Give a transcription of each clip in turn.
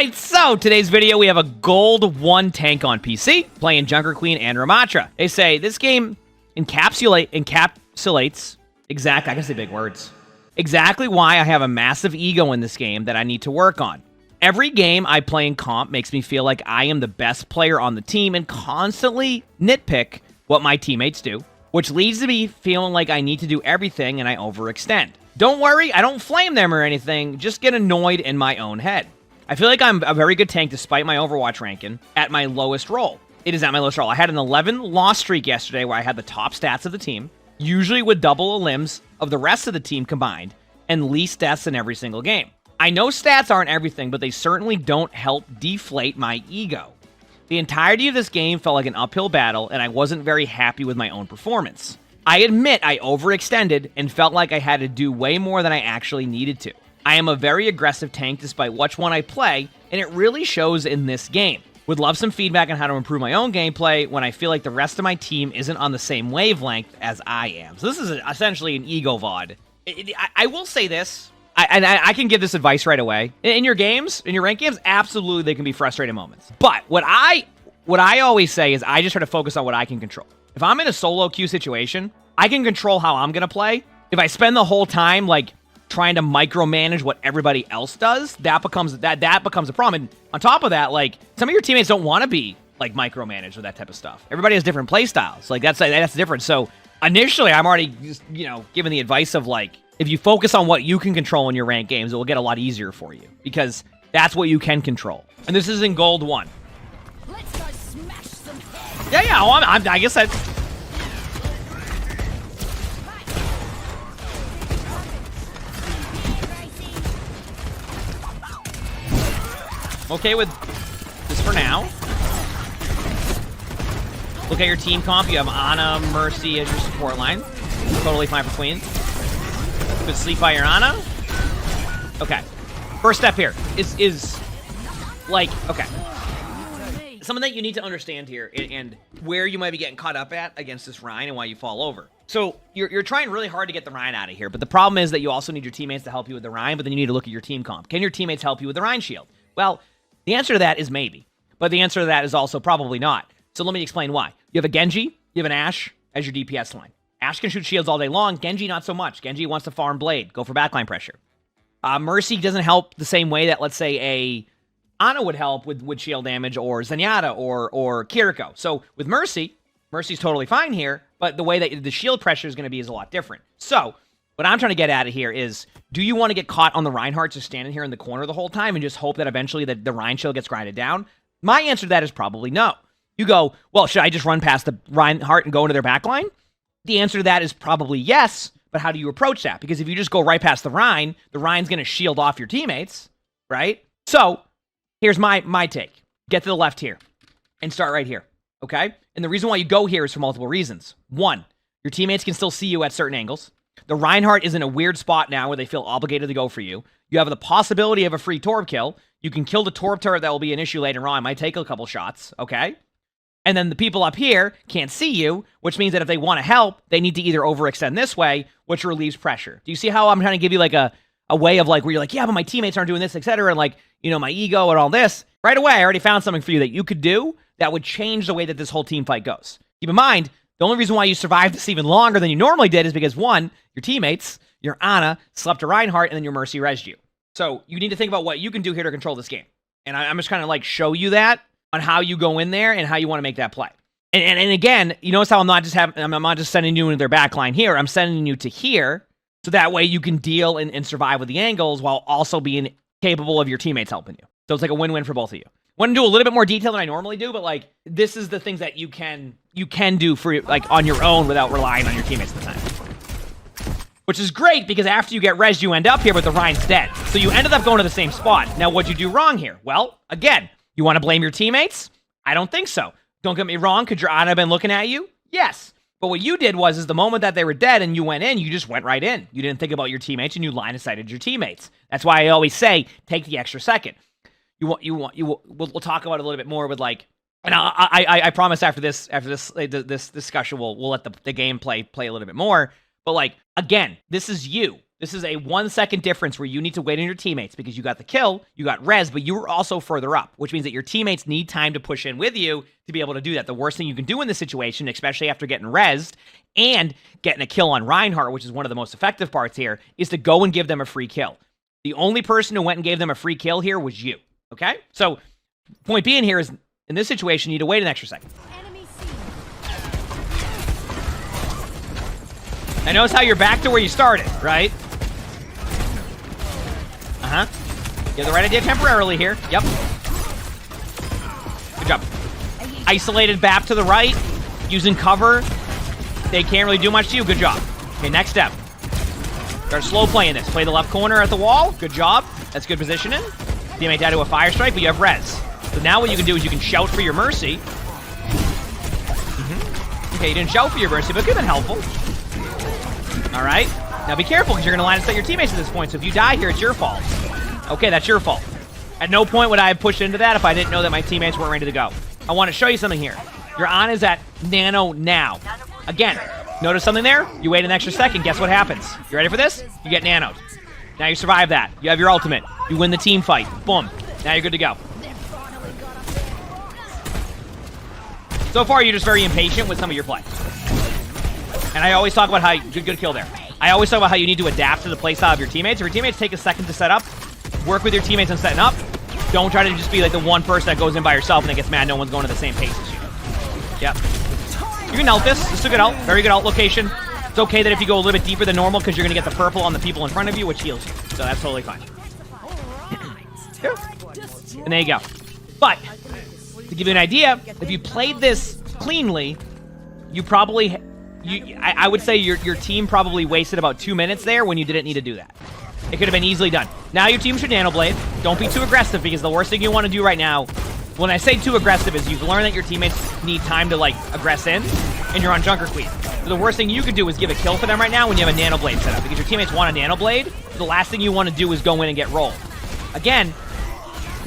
Alright, so today's video, we have a gold 1 tank on PC, playing Junker Queen and Ramattra. They say this game encapsulates exactly, I can say big words, exactly why I have a massive ego in this game that I need to work on. Every game I play in comp makes me feel like I am the best player on the team and constantly nitpick what my teammates do, which leads to me feeling like I need to do everything and I overextend. Don't worry, I don't flame them or anything, just get annoyed in my own head. I feel like I'm a very good tank despite my Overwatch ranking at my lowest role. It is at my lowest role. I had an 11 loss streak yesterday where I had the top stats of the team, usually with double the limbs of the rest of the team combined, and least deaths in every single game. I know stats aren't everything, but they certainly don't help deflate my ego. The entirety of this game felt like an uphill battle, and I wasn't very happy with my own performance. I admit I overextended and felt like I had to do way more than I actually needed to. I am a very aggressive tank despite which one I play, and it really shows in this game. Would love some feedback on how to improve my own gameplay when I feel like the rest of my team isn't on the same wavelength as I am. So this is essentially an ego VOD. I will say this, and I can give this advice right away. In your games, in your ranked games, absolutely they can be frustrating moments. But what I always say is I just try to focus on what I can control. If I'm in a solo queue situation, I can control how I'm going to play. If I spend the whole time, like, trying to micromanage what everybody else does, that becomes a problem. And on top of that, like, some of your teammates don't want to be, like, micromanaged with that type of stuff. Everybody has different play styles. Like, that's different. So, initially, I'm already just, giving the advice of, like, if you focus on what you can control in your ranked games, it will get a lot easier for you. Because that's what you can control. And this is in gold 1. Let's go smash some heads. Yeah, I guess that... Okay with this for now. Look at your team comp. You have Ana, Mercy as your support line. Totally fine for Queen. Good sleep by your Ana. Okay. First step here is like, okay. Something that you need to understand here and where you might be getting caught up at against this Rhine and why you fall over. So you're trying really hard to get the Rhine out of here, but the problem is that you also need your teammates to help you with the Rhine, but then you need to look at your team comp. Can your teammates help you with the Rhine shield? Well, the answer to that is maybe, but the answer to that is also probably not. So let me explain why. You have a Genji, you have an Ashe as your DPS line. Ashe can shoot shields all day long, Genji not so much. Genji wants to farm Blade, go for backline pressure. Mercy doesn't help the same way that, let's say, a Ana would help with shield damage, or Zenyatta, or Kiriko. So with Mercy's totally fine here, but the way that the shield pressure is going to be is a lot different. So what I'm trying to get at here is, do you want to get caught on the Reinhardt just standing here in the corner the whole time and just hope that eventually the Rein shield gets grinded down? My answer to that is probably no. You go, well, should I just run past the Reinhardt and go into their backline? The answer to that is probably yes, but how do you approach that? Because if you just go right past the Rein's going to shield off your teammates, right? So here's my take. Get to the left here and start right here, okay? And the reason why you go here is for multiple reasons. One, your teammates can still see you at certain angles. The Reinhardt is in a weird spot now where they feel obligated to go for you. You have the possibility of a free Torb kill. You can kill the Torb turret. That will be an issue later on. It might take a couple shots, okay? And then the people up here can't see you, which means that if they want to help, they need to either overextend this way, which relieves pressure. Do you see how I'm trying to give you like a way of like, where you're like, yeah, but my teammates aren't doing this, etc. And like, my ego and all this. Right away, I already found something for you that you could do that would change the way that this whole team fight goes. Keep in mind, the only reason why you survived this even longer than you normally did is because, one, your teammates, your Ana, slept a Reinhardt, and then your Mercy resed you. So you need to think about what you can do here to control this game. And I'm just kind of like show you that on how you go in there and how you want to make that play. And again, you notice how I'm not just sending you into their backline here. I'm sending you to here, so that way you can deal and survive with the angles while also being capable of your teammates helping you. So it's like a win-win for both of you. Want to do a little bit more detail than I normally do, but like this is the things that you can do for like on your own without relying on your teammates at the time. Which is great because after you get res, you end up here with the Rhein's dead. So you ended up going to the same spot. Now what'd you do wrong here? Well, again, you want to blame your teammates? I don't think so. Don't get me wrong, could your Ana have been looking at you? Yes. But what you did was the moment that they were dead and you went in, you just went right in. You didn't think about your teammates and you line of sighted your teammates. That's why I always say, take the extra second. We'll talk about it a little bit more with like, and I promise after this discussion we'll let the game play a little bit more. But like, again, this is you. This is a 1 second difference where you need to wait on your teammates because you got the kill, you got res, but you were also further up, which means that your teammates need time to push in with you to be able to do that. The worst thing you can do in this situation, especially after getting resed and getting a kill on Reinhardt, which is one of the most effective parts here, is to go and give them a free kill. The only person who went and gave them a free kill here was you, okay? So, point being here is, in this situation, you need to wait an extra second. I notice how you're back to where you started, right? Uh-huh. You have the right idea temporarily here. Yep. Good job. Isolated BAP to the right. Using cover. They can't really do much to you. Good job. Okay, next step. Start slow playing this. Play the left corner at the wall. Good job. That's good positioning. Teammate died to a fire strike, but you have res. So now what you can do is you can shout for your mercy. Okay, you didn't shout for your mercy, but it could have been helpful. All right. Now be careful, because you're going to line up your teammates at this point, so if you die here, it's your fault. Okay, that's your fault. At no point would I have pushed into that if I didn't know that my teammates weren't ready to go. I want to show you something here. Your Ana is at nano now. Again, notice something there? You wait an extra second, guess what happens? You ready for this? You get nanoed. Now you survive that. You have your ultimate. You win the team fight. Boom. Now you're good to go. So far, you're just very impatient with some of your play. And I always talk about how good kill there. I always talk about how you need to adapt to the playstyle of your teammates. If your teammates take a second to set up, work with your teammates on setting up. Don't try to just be like the one person that goes in by yourself and then gets mad no one's going at the same pace as you. Yep. You can ult this. This is a good ult. Very good ult location. It's okay that if you go a little bit deeper than normal because you're going to get the purple on the people in front of you, which heals you. So that's totally fine. And there you go. But, to give you an idea, if you played this cleanly, you probably... I would say your team probably wasted about 2 minutes there when you didn't need to do that. It could have been easily done. Now your team should nanoblade. Don't be too aggressive, because the worst thing you want to do right now, when I say too aggressive, is you've learned that your teammates need time to, like, aggress in, and you're on Junker Queen. So the worst thing you could do is give a kill for them right now when you have a nanoblade set up, because your teammates want a nanoblade. So the last thing you want to do is go in and get rolled. Again,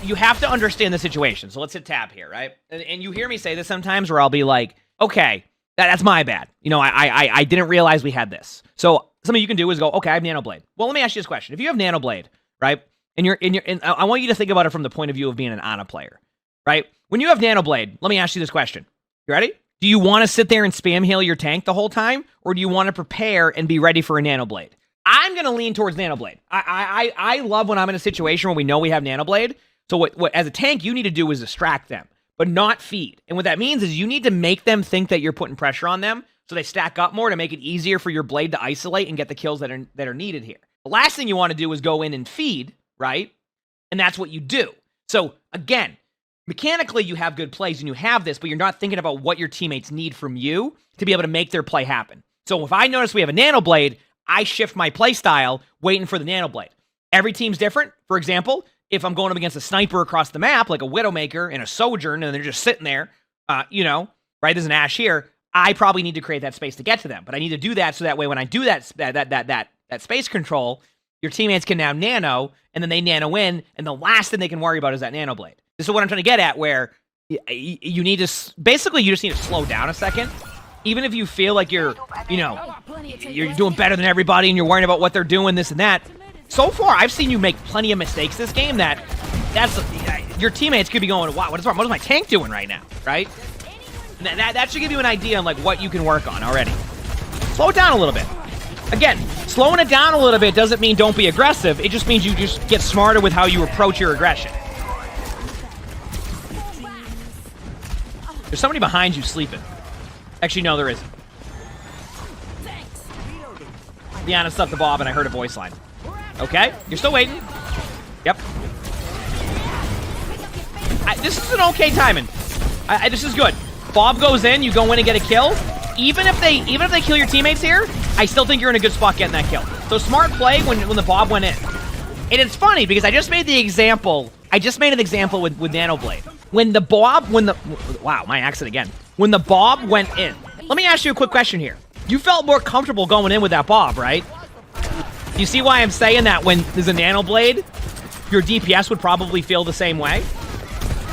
you have to understand the situation. So let's hit tab here, right? And you hear me say this sometimes where I'll be like, okay, that's my bad. You know, I didn't realize we had this. So something you can do is go, okay, I have Nanoblade. Well, let me ask you this question. If you have Nanoblade, right, and I want you to think about it from the point of view of being an Ana player, right? When you have Nanoblade, let me ask you this question. You ready? Do you want to sit there and spam heal your tank the whole time, or do you want to prepare and be ready for a Nanoblade? I'm going to lean towards Nanoblade. I love when I'm in a situation where we know we have Nanoblade. So what as a tank you need to do is distract them, but not feed. And what that means is you need to make them think that you're putting pressure on them so they stack up more to make it easier for your blade to isolate and get the kills that are needed here. The last thing you want to do is go in and feed, right? And that's what you do. So again, mechanically you have good plays and you have this, but you're not thinking about what your teammates need from you to be able to make their play happen. So if I notice we have a Nanoblade, I shift my play style waiting for the Nanoblade. Every team's different. For example, if I'm going up against a sniper across the map, like a Widowmaker and a Sojourn, and they're just sitting there, you know, right, there's an Ashe here, I probably need to create that space to get to them. But I need to do that so that way when I do that space control, your teammates can now nano, and then they nano in, and the last thing they can worry about is that Nanoblade. This is what I'm trying to get at, where you need to, basically you just need to slow down a second. Even if you feel like you're doing better than everybody and you're worrying about what they're doing, this and that, so far, I've seen you make plenty of mistakes this game your teammates could be going, wow, what is my tank doing right now, right? That should give you an idea on like what you can work on already. Slow it down a little bit. Again, slowing it down a little bit doesn't mean don't be aggressive. It just means you just get smarter with how you approach your aggression. There's somebody behind you sleeping. Actually, no, there isn't. The honest stuff to Bob, and I heard a voice line. Okay, you're still waiting. Yep. This is an okay timing. This is good. Bob goes in, you go in and get a kill. Even if they kill your teammates here, I still think you're in a good spot getting that kill. So smart play when the Bob went in. And it's funny because I just made an example with Nanoblade. Wow, my accent again. When the Bob went in. Let me ask you a quick question here. You felt more comfortable going in with that Bob, right? You see why I'm saying that when there's a Nanoblade, your DPS would probably feel the same way,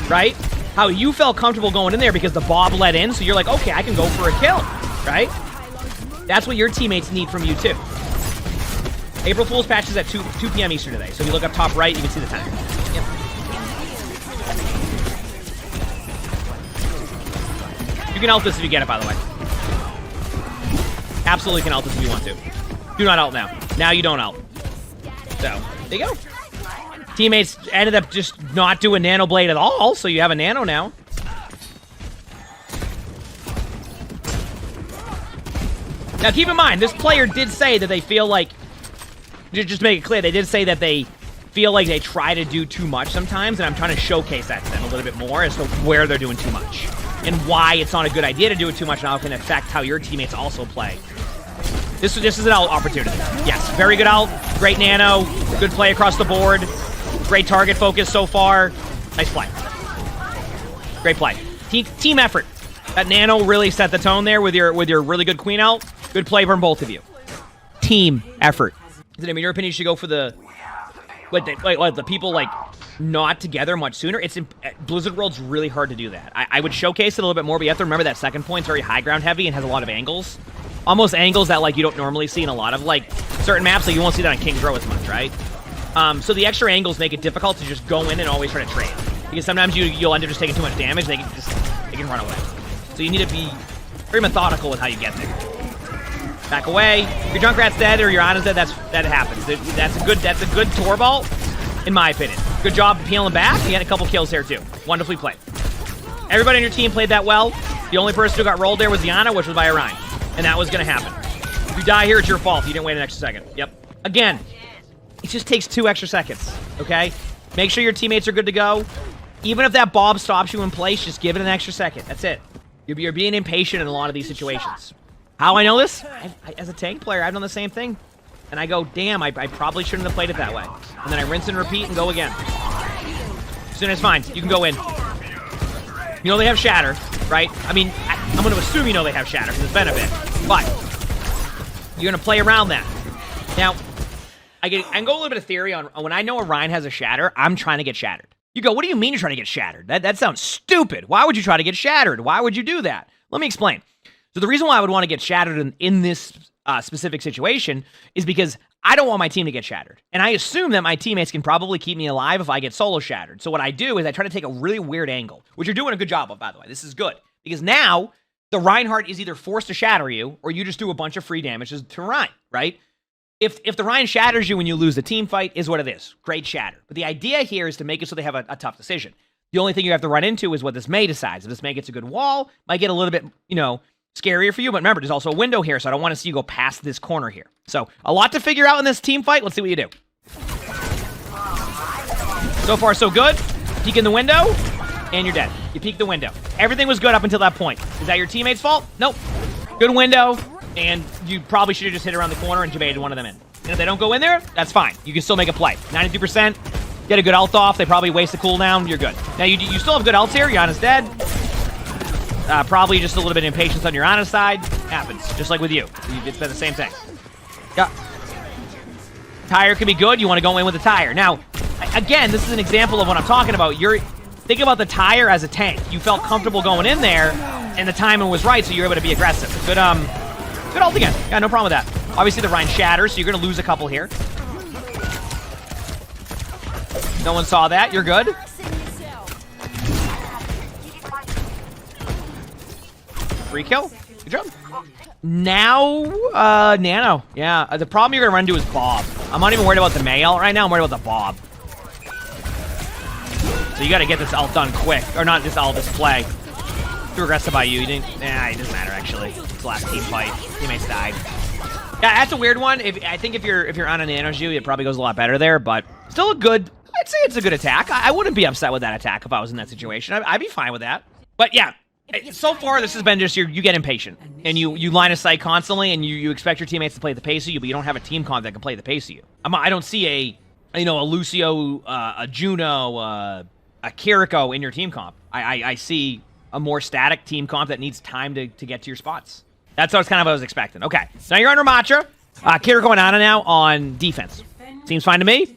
right? How you felt comfortable going in there because the Bob let in, so you're like, okay, I can go for a kill, right? That's what your teammates need from you too. April Fool's patch is at 2 p.m. Eastern today. So if you look up top right, you can see the time. Yep. You can ult this if you get it, by the way. Absolutely can ult this if you want to. Do not ult now. Now you don't ult. So, there you go. Teammates ended up just not doing Nano Blade at all, so you have a Nano now. Now, keep in mind, this player did say that they feel like... Just to make it clear, they did say that they feel like they try to do too much sometimes, and I'm trying to showcase that to them a little bit more as to where they're doing too much. And why it's not a good idea to do it too much, and how it can affect how your teammates also play. This is an ult opportunity. Yes, very good ult, great Nano, good play across the board, great target focus so far. Nice play. Great play. Team effort. That Nano really set the tone there with your really good Queen ult. Good play from both of you. Team effort. Is it, in your opinion, you should go for the... Wait, the people, like, not together much sooner? It's Blizzard World's really hard to do that. I would showcase it a little bit more, but you have to remember that second point's very high ground heavy and has a lot of angles. Almost angles that, like, you don't normally see in a lot of, like, certain maps. Like, you won't see that on King's Row as much, right? So the extra angles make it difficult to just go in and always try to trade. Because sometimes you'll end up just taking too much damage, they can run away. So you need to be very methodical with how you get there. Back away. Your Junkrat's dead or your Ana's dead, that happens. That's a good Torvald, in my opinion. Good job peeling back. You had a couple kills there, too. Wonderfully played. Everybody on your team played that well. The only person who got rolled there was the Ana, which was by Orion. And that was going to happen. If you die here, it's your fault. You didn't wait an extra second. Yep. Again, it just takes 2 extra seconds, okay? Make sure your teammates are good to go. Even if that Bob stops you in place, just give it an extra second. That's it. You're being impatient in a lot of these situations. How I know this? As a tank player, I've done the same thing. And I go, damn, I probably shouldn't have played it that way. And then I rinse and repeat and go again. Soon as fine. You can go in. You know they have Shatter, right? I mean, I'm going to assume you know they have Shatter because it's been a bit. But you're going to play around that. Now, I can go a little bit of theory on when I know Orion has a Shatter, I'm trying to get shattered. You go, what do you mean you're trying to get shattered? That sounds stupid. Why would you try to get shattered? Why would you do that? Let me explain. So the reason why I would want to get shattered in this specific situation is because I don't want my team to get shattered. And I assume that my teammates can probably keep me alive if I get solo shattered. So what I do is I try to take a really weird angle, which you're doing a good job of, by the way. This is good. Because now, the Reinhardt is either forced to shatter you, or you just do a bunch of free damage to Ryan, right? If the Ryan shatters you when you lose the team fight, is what it is. Great shatter. But the idea here is to make it so they have a tough decision. The only thing you have to run into is what this Mei decides. If this Mei gets a good wall, might get a little bit, scarier for you, but remember, there's also a window here, so I don't want to see you go past this corner here. So, a lot to figure out in this team fight. Let's see what you do. So far, so good. Peek in the window, and you're dead. You peek the window. Everything was good up until that point. Is that your teammate's fault? Nope. Good window, and you probably should have just hit around the corner and debated one of them in. And if they don't go in there, that's fine. You can still make a play. 92%. Get a good ult off. They probably waste the cooldown. You're good. Now, you still have good ults here. Yana's dead. Probably just a little bit of impatience on your Ana side. Happens, just like with you. It's been the same thing. Yeah. Tire can be good. You want to go in with a tire. Now, again, this is an example of what I'm talking about. Think about the tire as a tank. You felt comfortable going in there, and the timing was right, so you're able to be aggressive. Good ult again. Yeah, no problem with that. Obviously, the Ryan shatters, so you're going to lose a couple here. No one saw that. You're good. Free kill. Good job. Now, Nano. Yeah, the problem you're going to run into is Bob. I'm not even worried about the Mei ult right now. I'm worried about the Bob. So you got to get this ult done quick. Or not this ult, this play. Too aggressive by you. You didn't... Nah, it doesn't matter, actually. It's the last team fight. Teammates died. Yeah, that's a weird one. I think if you're on a Nano Ju, it probably goes a lot better there, but still a good... I'd say it's a good attack. I wouldn't be upset with that attack if I was in that situation. I'd be fine with that. But yeah, so far this has been just you get impatient. And you line of sight constantly, and you expect your teammates to play at the pace of you, but you don't have a team comp that can play at the pace of you. I don't see a Lucio, a Juno, a Kiriko in your team comp. I see a more static team comp that needs time to get to your spots. That's kind of what I was expecting. Okay, so now you're on Ramattra. Kiriko and Ana now on defense. Seems fine to me.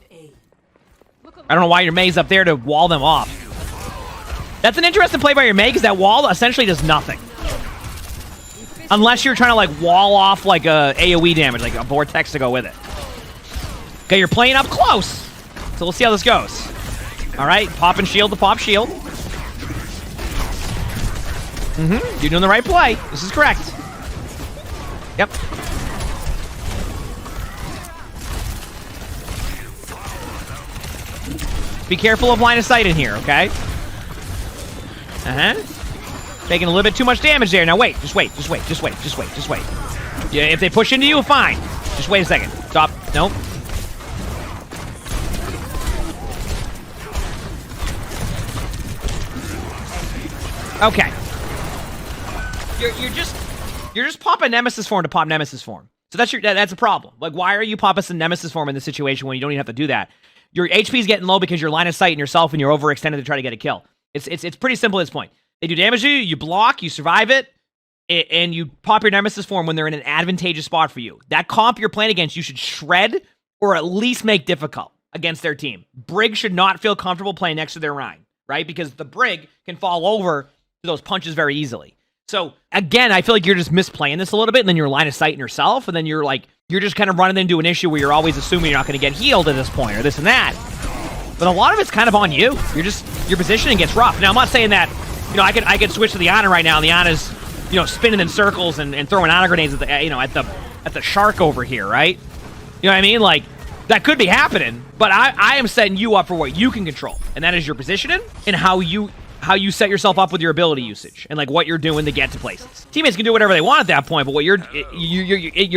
I don't know why your Mei's up there to wall them off. That's an interesting play by your Mei, because that wall essentially does nothing. Unless you're trying to, like, wall off, like, a AoE damage, like a Vortex to go with it. Okay, you're playing up close. So let's see how this goes. All right, pop and shield to pop shield. You're doing the right play. This is correct. Yep. Be careful of line of sight in here, okay? Taking a little bit too much damage there. Now wait, just wait. Yeah, if they push into you, fine. Just wait a second. Stop. Nope. Okay. You're just popping Nemesis form to pop Nemesis form. So that's a problem. Like, why are you popping some Nemesis form in this situation when you don't even have to do that? Your HP's getting low because you're line of sight in yourself and you're overextended to try to get a kill. It's pretty simple at this point. They do damage to you, you block, you survive it, and you pop your Nemesis form when they're in an advantageous spot for you. That comp you're playing against, you should shred or at least make difficult against their team. Brig should not feel comfortable playing next to their Rhine, right? Because the Brig can fall over to those punches very easily. So, again, I feel like you're just misplaying this a little bit, and then you're line of sight in yourself, and then you're just kind of running into an issue where you're always assuming you're not going to get healed at this point, or this and that. But a lot of it's kind of on you. Your positioning gets rough. Now, I'm not saying that, I could switch to the Ana right now, and the Ana's, spinning in circles and throwing Ana grenades at the shark over here, right? You know what I mean? Like, that could be happening, but I am setting you up for what you can control, and that is your positioning and how you set yourself up with your ability usage and like what you're doing to get to places. Teammates can do whatever they want at that point, but what you're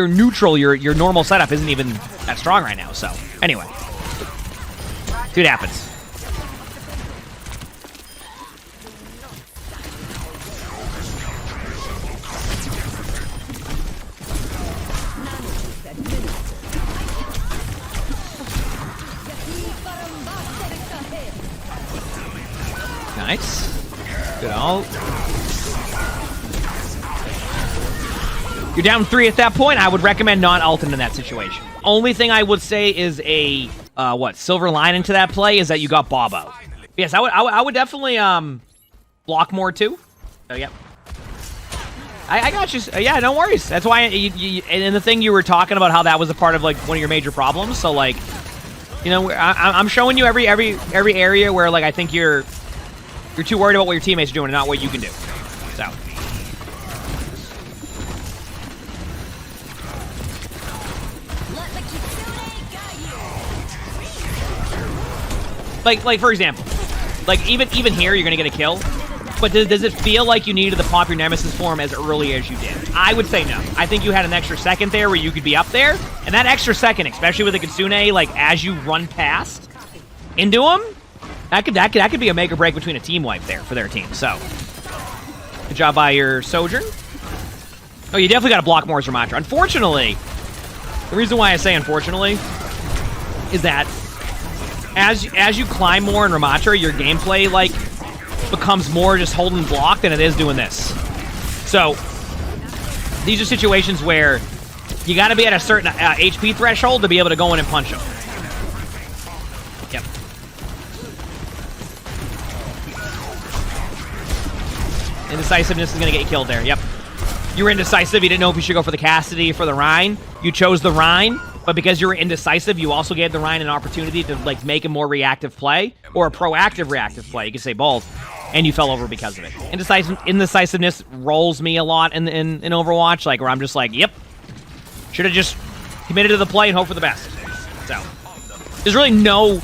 neutral, your normal setup isn't even that strong right now. So anyway, see what happens. Nice. Good ult. You're down 3 at that point. I would recommend not ulting in that situation. Only thing I would say is a silver lining to that play is that you got Bob out. Yes, I would definitely block more too. Oh yeah. I got you. Yeah, no worries. That's why and the thing you were talking about how that was a part of like one of your major problems. So like, I'm showing you every area where like I think you're too worried about what your teammates are doing and not what you can do. So. Like for example, like even here you're gonna get a kill, but does it feel like you needed to pop your Nemesis form as early as you did? I would say no. I think you had an extra second there where you could be up there, and that extra second, especially with the Kitsune, like as you run past into him, that could be a make or break between a team wipe there for their team. So, good job by your Sojourn. Oh, you definitely got to block more as Ramattra. Unfortunately, the reason why I say unfortunately is that as you climb more in Ramattra, your gameplay like becomes more just holding block than it is doing this. So, these are situations where you got to be at a certain HP threshold to be able to go in and punch them. Yep. Indecisiveness is going to get you killed there. Yep. You were indecisive. You didn't know if you should go for the Cassidy or for the Rhine. You chose the Rhine, but because you were indecisive, you also gave the Rhine an opportunity to like make a more reactive play or a proactive reactive play. You could say both, and you fell over because of it. Indecisiveness rolls me a lot in Overwatch, like where I'm just like, yep, should have just committed to the play and hope for the best. So there's really no.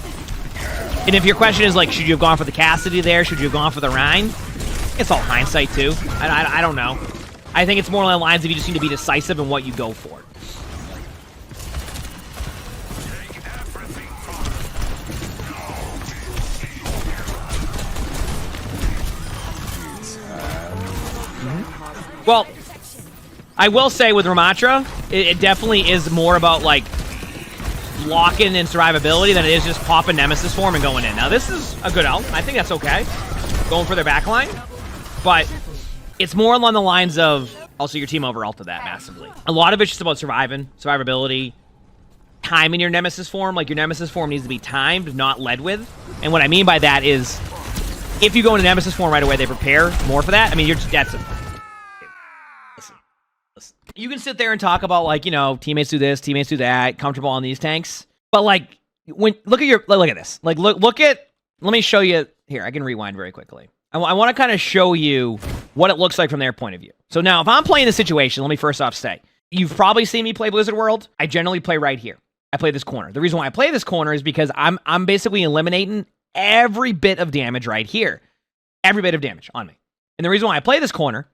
And if your question is like, should you have gone for the Cassidy there? Should you have gone for the Rhine? It's all hindsight, too. I don't know. I think it's more along the lines of you just need to be decisive in what you go for. Well, I will say with Ramattra, it definitely is more about, like, lock-in and survivability than it is just popping Nemesis form and going in. Now, this is a good ult. I think that's okay. Going for their backline. But it's more along the lines of, also your team over-ulted that massively. A lot of it's just about survivability, timing your Nemesis form. Like, your Nemesis form needs to be timed, not led with. And what I mean by that is, if you go into Nemesis form right away, they prepare more for that. I mean, listen. You can sit there and talk about, like, teammates do this, teammates do that, comfortable on these tanks. But like, look at this. Like, look at. Let me show you here. I can rewind very quickly. I want to kind of show you what it looks like from their point of view. So now, if I'm playing the situation, let me first off say, you've probably seen me play Blizzard World. I generally play right here. I play this corner. The reason why I play this corner is because I'm basically eliminating every bit of damage right here. Every bit of damage on me. And the reason why I play this corner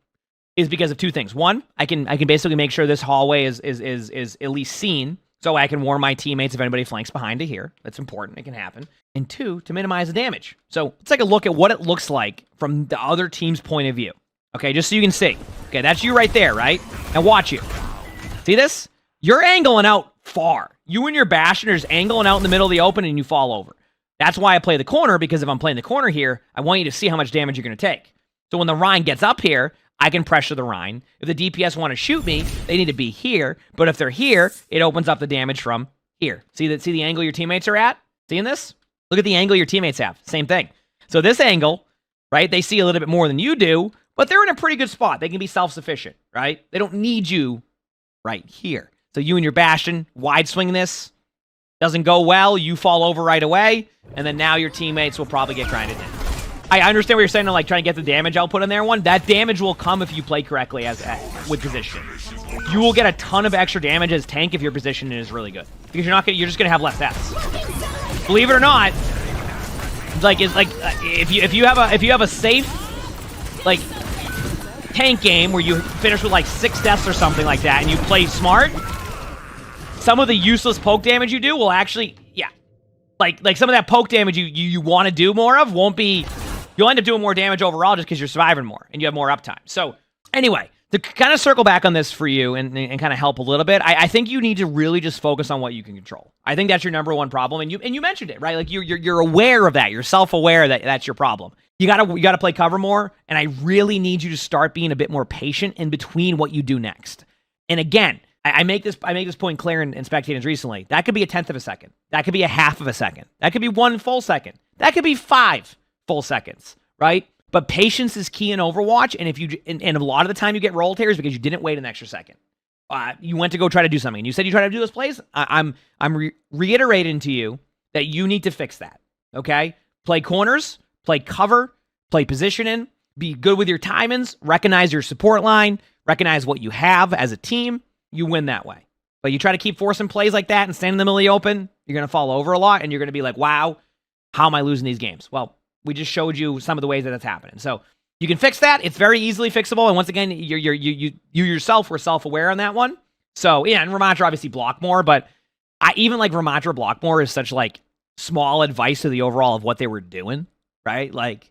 is because of two things. One, I can basically make sure this hallway is at least seen, so I can warn my teammates if anybody flanks behind to here. That's important. It can happen. And two, to minimize the damage. So let's take a look at what it looks like from the other team's point of view. Okay, just so you can see. Okay, that's you right there, right? And watch you. See this? You're angling out far. You and your Bastion are just angling out in the middle of the open and you fall over. That's why I play the corner, because if I'm playing the corner here, I want you to see how much damage you're going to take. So when the Rhine gets up here, I can pressure the Rhine. If the DPS want to shoot me, they need to be here. But if they're here, it opens up the damage from here. See the angle your teammates are at? Seeing this? Look at the angle your teammates have. Same thing. So this angle, right, they see a little bit more than you do, but they're in a pretty good spot. They can be self-sufficient, right? They don't need you right here. So you and your Bastion wide swing this. Doesn't go well. You fall over right away. And then now your teammates will probably get grinded in. I understand what you're saying, like trying to get the damage output in there. That damage will come if you play correctly with position. You will get a ton of extra damage as tank if your position is really good, because you're just gonna have less deaths. Believe it or not, if you have a safe like tank game where you finish with like 6 deaths or something like that, and you play smart, some of the useless poke damage you do will actually, like some of that poke damage you want to do more of won't be. You'll end up doing more damage overall just because you're surviving more and you have more uptime. So anyway, to kind of circle back on this for you and kind of help a little bit, I think you need to really just focus on what you can control. I think that's your number one problem, and you mentioned it, right? Like you're aware of that. You're self-aware that that's your problem. You gotta play cover more, and I really need you to start being a bit more patient in between what you do next. And again, I make this point clear in Spectating recently. That could be 1/10 of a second. That could be 1/2 of a second. That could be 1 full second. That could be 5 full seconds, right? But patience is key in Overwatch, and if you and a lot of the time you get roll tears because you didn't wait an extra second. You went to go try to do something, and you said you tried to do those plays. I'm reiterating to you that you need to fix that. Okay, play corners, play cover, play positioning, be good with your timings, recognize your support line, recognize what you have as a team. You win that way. But you try to keep forcing plays like that and stand in the middle of the open, you're gonna fall over a lot, and you're gonna be like, "Wow, how am I losing these games?" Well, we just showed you some of the ways that that's happening. So you can fix that. It's very easily fixable. And once again, you yourself were self-aware on that one. So yeah, and Ramattra obviously block more, but I even like Ramattra block more is such like small advice to the overall of what they were doing, right? Like,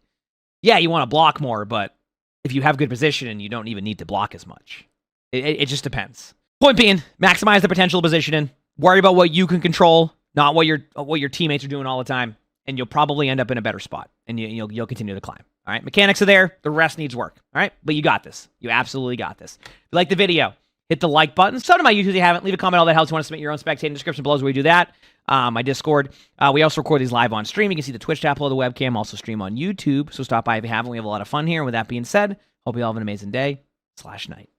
yeah, you want to block more, but if you have good positioning, you don't even need to block as much. It just depends. Point being, maximize the potential positioning. Worry about what you can control, not what your teammates are doing all the time. And you'll probably end up in a better spot, and you'll continue to climb. All right, mechanics are there. The rest needs work. All right, but you got this. You absolutely got this. If you like the video, hit the like button. Sub to my YouTube if you haven't. Leave a comment. All that helps. You want to submit your own Spectating, description below is where we do that. My Discord. We also record these live on stream. You can see the Twitch tab below the webcam. Also stream on YouTube. So stop by if you haven't. We have a lot of fun here. And with that being said, hope you all have an amazing day /night.